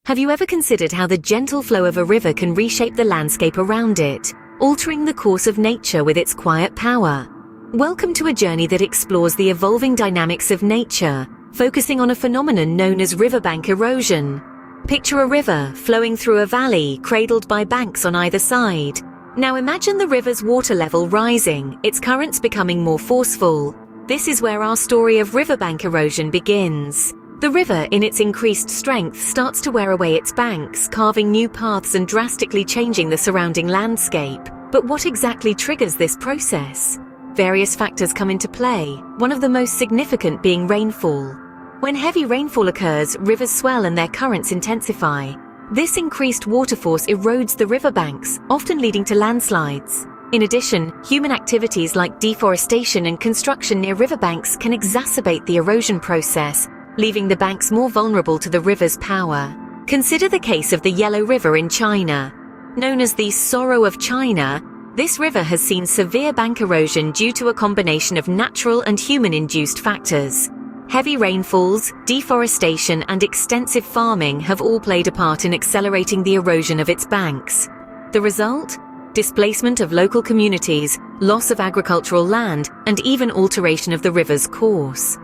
Have you ever considered how the gentle flow of a river can reshape the landscape around it, altering the course of nature with its quiet power? Welcome to a journey that explores the evolving dynamics of nature, focusing on a phenomenon known as riverbank erosion. Picture a river flowing through a valley, cradled by banks on either side. Now imagine the river's water level rising, its currents becoming more forceful. This is where our story of riverbank erosion begins. The river, in its increased strength, starts to wear away its banks, carving new paths and drastically changing the surrounding landscape. But what exactly triggers this process? Various factors come into play, one of the most significant being rainfall. When heavy rainfall occurs, rivers swell and their currents intensify. This increased water force erodes the riverbanks, often leading to landslides. In addition, human activities like deforestation and construction near riverbanks can exacerbate the erosion process, leaving the banks more vulnerable to the river's power. Consider the case of the Yellow River in China. Known as the Sorrow of China, this river has seen severe bank erosion due to a combination of natural and human-induced factors. Heavy rainfalls, deforestation, and extensive farming have all played a part in accelerating the erosion of its banks. The result? Displacement of local communities, loss of agricultural land, and even alteration of the river's course.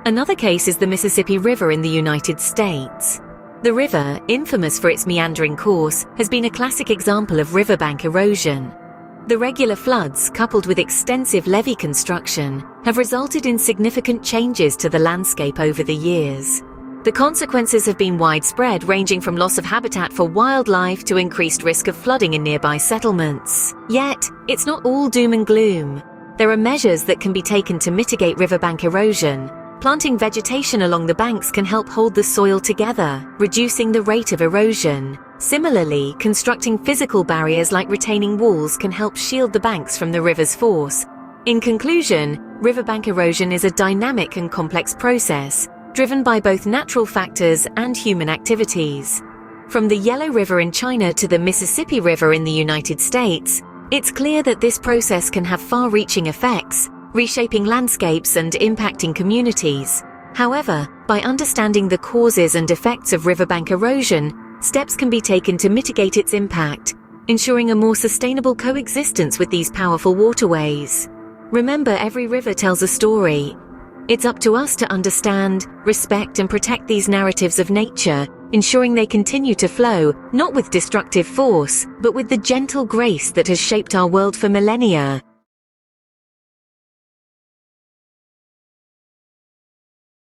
Another case is the Mississippi River in the United States. The river, infamous for its meandering course, has been a classic example of riverbank erosion. The regular floods, coupled with extensive levee construction, have resulted in significant changes to the landscape over the years. The consequences have been widespread, ranging from loss of habitat for wildlife to increased risk of flooding in nearby settlements. Yet, it's not all doom and gloom. There are measures that can be taken to mitigate riverbank erosion. Planting vegetation along the banks can help hold the soil together, reducing the rate of erosion. Similarly, constructing physical barriers like retaining walls can help shield the banks from the river's force. In conclusion, riverbank erosion is a dynamic and complex process, driven by both natural factors and human activities. From the Yellow River in China to the Mississippi River in the United States, it's clear that this process can have far-reaching effects, reshaping landscapes and impacting communities. However, by understanding the causes and effects of riverbank erosion, steps can be taken to mitigate its impact, ensuring a more sustainable coexistence with these powerful waterways. Remember, every river tells a story. It's up to us to understand, respect, and protect these narratives of nature, ensuring they continue to flow, not with destructive force, but with the gentle grace that has shaped our world for millennia.